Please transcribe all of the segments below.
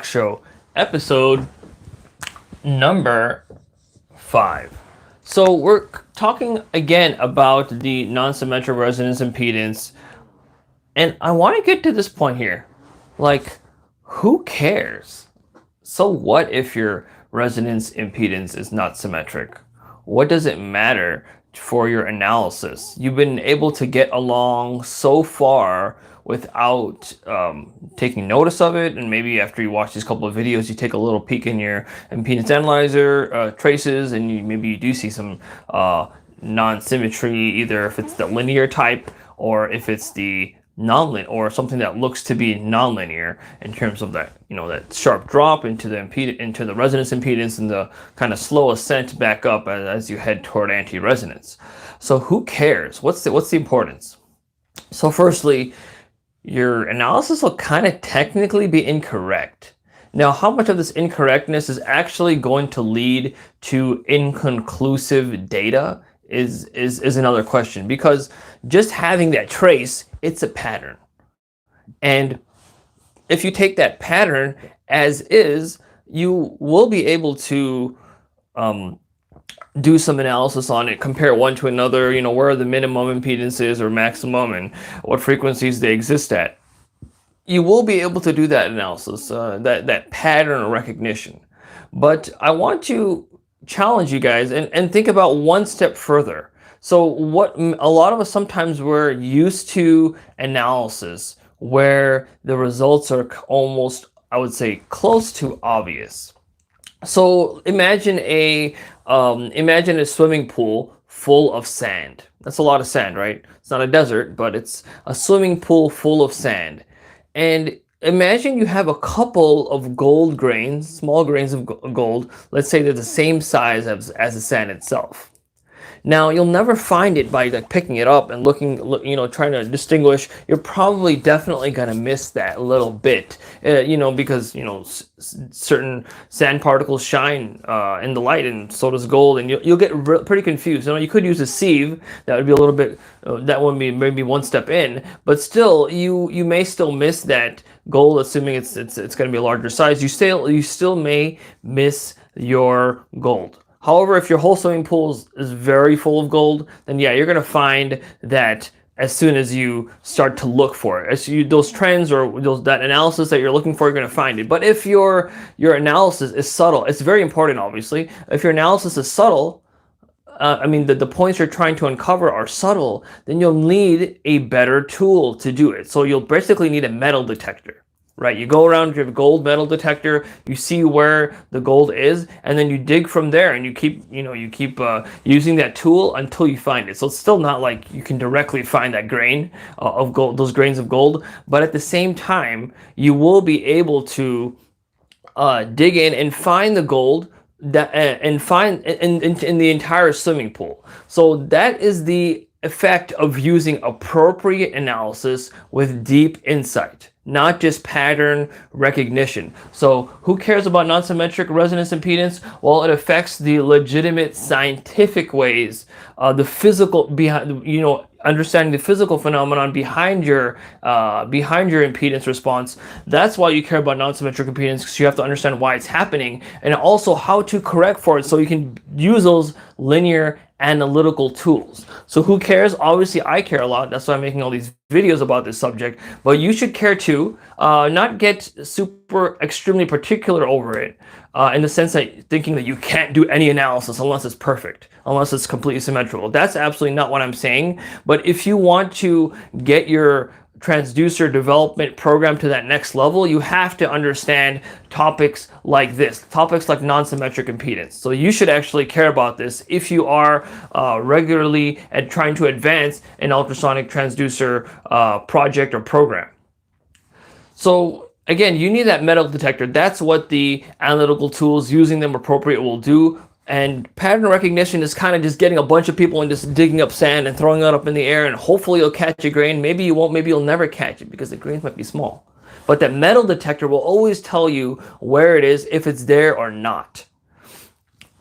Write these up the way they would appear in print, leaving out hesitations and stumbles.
Show, episode number 5. So we're talking again about the non-symmetric resonance impedance, and I want to get to this point here. Like, who cares? So what if your resonance impedance is not symmetric? What does it matter for your analysis? You've been able to get along so far without taking notice of it, and maybe after you watch these couple of videos, you take a little peek in your impedance analyzer traces, and maybe you do see some non-symmetry, either if it's the linear type or if it's the non-linear, or something that looks to be non-linear in terms of that, that sharp drop into the resonance impedance and the kind of slow ascent back up as you head toward anti-resonance. So who cares? What's the importance? So firstly, your analysis will kind of technically be incorrect. Now, how much of this incorrectness is actually going to lead to inconclusive data is another question, because just having that trace, it's a pattern. And if you take that pattern as is, you will be able to do some analysis on it, compare one to another, where the minimum impedances or maximum and what frequencies they exist at. You will be able to do that analysis, that pattern recognition. But I want to challenge you guys and think about one step further. So what a lot of us sometimes we're used to analysis where the results are almost, I would say, close to obvious. So imagine a swimming pool full of sand. That's a lot of sand, right? It's not a desert, but it's a swimming pool full of sand. And imagine you have a couple of gold grains, small grains of gold. Let's say they're the same size as the sand itself. Now, you'll never find it by picking it up and looking, trying to distinguish. You're probably definitely going to miss that little bit, because, certain sand particles shine in the light, and so does gold, and you'll get pretty confused. You could use a sieve. That would be a little bit, that would be maybe one step in, but still, you may still miss that gold, assuming it's going to be a larger size. You still may miss your gold. However, if your whole swimming pool is very full of gold, then yeah, you're going to find that as soon as you start to look for it. Those trends or that analysis that you're looking for, you're going to find it. But if your analysis is subtle, it's very important, obviously. If your analysis is subtle, the points you're trying to uncover are subtle, then you'll need a better tool to do it. So you'll basically need a metal detector. Right, you go around your gold metal detector, you see where the gold is, and then you dig from there, and you keep using that tool until you find it. So it's still not like you can directly find that grain of gold, those grains of gold, but at the same time, you will be able to dig in and find the gold and find in the entire swimming pool. So that is the effect of using appropriate analysis with deep insight, not just pattern recognition. So who cares about non-symmetric resonance impedance? Well, it affects the legitimate scientific ways, the physical behind, understanding the physical phenomenon behind your impedance response. That's why you care about non-symmetric impedance, because you have to understand why it's happening and also how to correct for it, so you can use those linear analytical tools. So who cares? Obviously, I care a lot. That's why I'm making all these videos about this subject. But you should care too. Not get super extremely particular over it, in the sense that thinking that you can't do any analysis unless it's perfect, unless it's completely symmetrical. That's absolutely not what I'm saying. But if you want to get your transducer development program to that next level, you have to understand topics like this, topics like non-symmetric impedance. So you should actually care about this if you are regularly trying to advance an ultrasonic transducer project or program. So again, you need that metal detector. That's what the analytical tools, using them appropriate, will do. And pattern recognition is kind of just getting a bunch of people and just digging up sand and throwing it up in the air, and hopefully you'll catch a grain. Maybe you won't, maybe you'll never catch it because the grains might be small. But that metal detector will always tell you where it is, if it's there or not.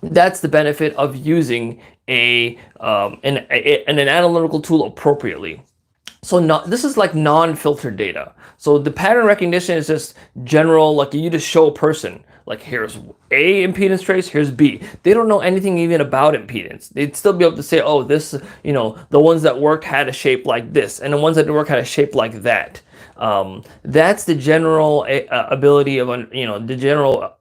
That's the benefit of using an analytical tool appropriately. So this is like non-filtered data. So the pattern recognition is just general, like you just show a person, like here's A impedance trace, here's B. They don't know anything even about impedance. They'd still be able to say, oh, this, the ones that worked had a shape like this, and the ones that didn't work had a shape like that. That's the general ability of, the general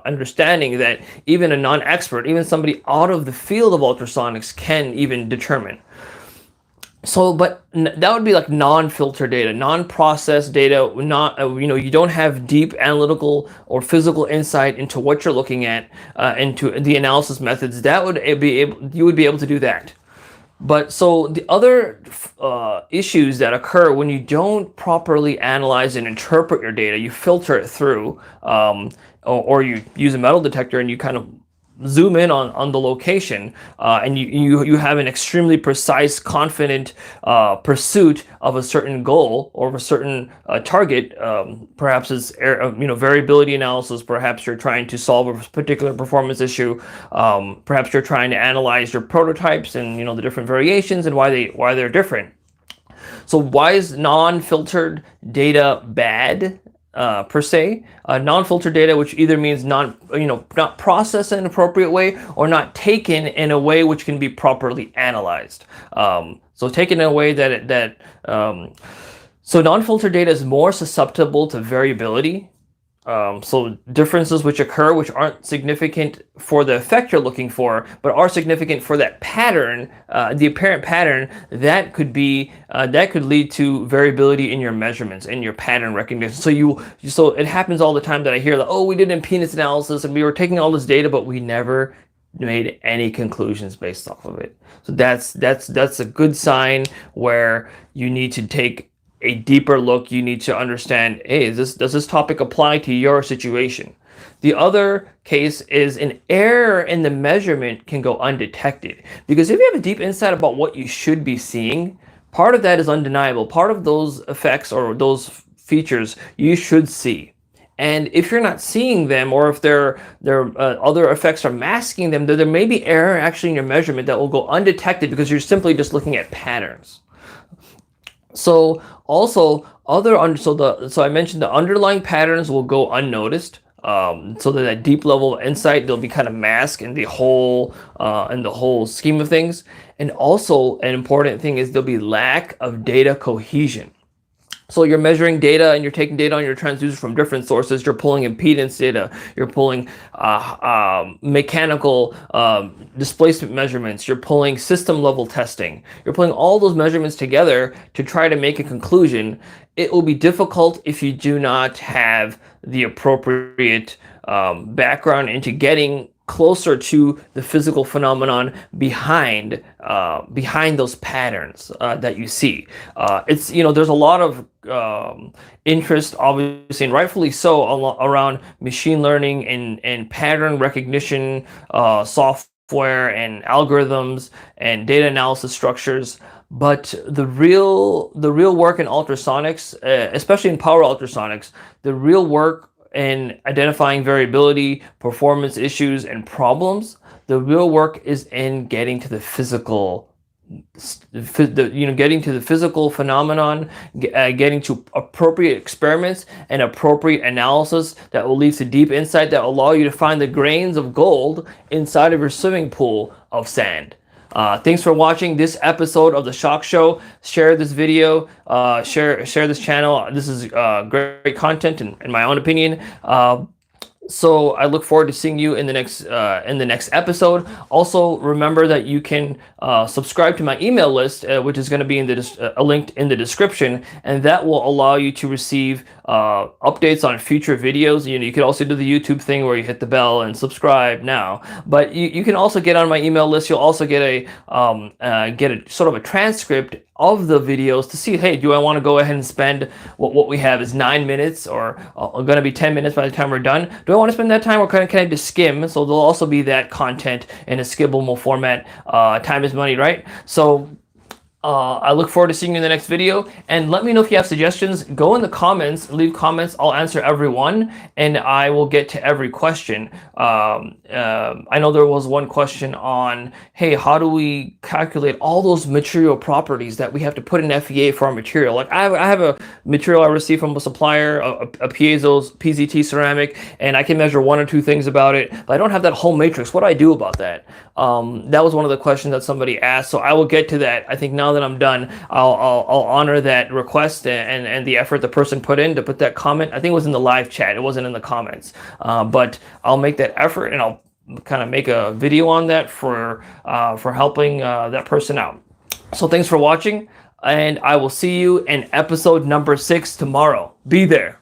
understanding that even a non-expert, even somebody out of the field of ultrasonics can even determine. So, but that would be like non-filter data, non-processed data. Not, you don't have deep analytical or physical insight into what you're looking at, into the analysis methods. That would be you would be able to do that. But so the other issues that occur when you don't properly analyze and interpret your data, you filter it through, or you use a metal detector and you kind of zoom in on the location, and you have an extremely precise, confident pursuit of a certain goal or of a certain target. Perhaps it's variability analysis. Perhaps you're trying to solve a particular performance issue. Perhaps you're trying to analyze your prototypes and the different variations and why they're different. So why is non-filtered data bad? Per se, non-filtered data, which either means not processed in an appropriate way or not taken in a way which can be properly analyzed. So taken in a way so non-filtered data is more susceptible to variability. So differences which occur, which aren't significant for the effect you're looking for, but are significant for that pattern, the apparent pattern, that could lead to variability in your measurements, in your pattern recognition. So it happens all the time that I hear that, oh, we did impedance analysis and we were taking all this data, but we never made any conclusions based off of it. So that's a good sign where you need to take a deeper look. You need to understand, hey, does this topic apply to your situation? The other case is an error in the measurement can go undetected, because if you have a deep insight about what you should be seeing, part of that is undeniable. Part of those effects or those features you should see. And if you're not seeing them, or if their other effects are masking them, there may be error actually in your measurement that will go undetected because you're simply just looking at patterns. So also so I mentioned the underlying patterns will go unnoticed. So that deep level of insight, they'll be kind of masked in the whole scheme of things. And also an important thing is there'll be lack of data cohesion. So you're measuring data and you're taking data on your transducer from different sources. You're pulling impedance data. You're pulling mechanical displacement measurements. You're pulling system level testing. You're pulling all those measurements together to try to make a conclusion. It will be difficult if you do not have the appropriate background into getting closer to the physical phenomenon behind those patterns that you see. There's a lot of interest, obviously, and rightfully so, around machine learning and pattern recognition software and algorithms and data analysis structures. But the real work in ultrasonics, especially in power ultrasonics, the real work in identifying variability, performance issues, and problems, the real work is in getting to the physical, getting to the physical phenomenon, getting to appropriate experiments and appropriate analysis that will lead to deep insight that will allow you to find the grains of gold inside of your swimming pool of sand. Thanks for watching this episode of The Shock Show. Share this video, share this channel. This is great content in my own opinion. So I look forward to seeing you in the next episode. Also, remember that you can subscribe to my email list, which is going to be linked in the description, and that will allow you to receive updates on future videos. You could also do the YouTube thing where you hit the bell and subscribe now. But you can also get on my email list. You'll also get a sort of a transcript of the videos to see, hey, do I want to go ahead and spend what we have is 9 minutes, or going to be 10 minutes by the time we're done? Do I want to spend that time, or can I just skim? So there'll also be that content in a skimmable format. Time is money, right? So I look forward to seeing you in the next video, and let me know if you have suggestions. Go in the comments, leave comments. I'll answer every one, and I will get to every question. I know there was one question on, hey, how do we calculate all those material properties that we have to put in FEA for our material? Like I have a material I received from a supplier, a Piezo's PZT ceramic, and I can measure one or two things about it, but I don't have that whole matrix. What do I do about that? That was one of the questions that somebody asked, so I will get to that. I think now that I'm done, I'll honor that request and the effort the person put in to put that comment. I think it was in the live chat. It wasn't in the comments, but I'll make that effort, and I'll kind of make a video on that for helping that person out. So thanks for watching, and I will see you in episode number 6 tomorrow. Be there.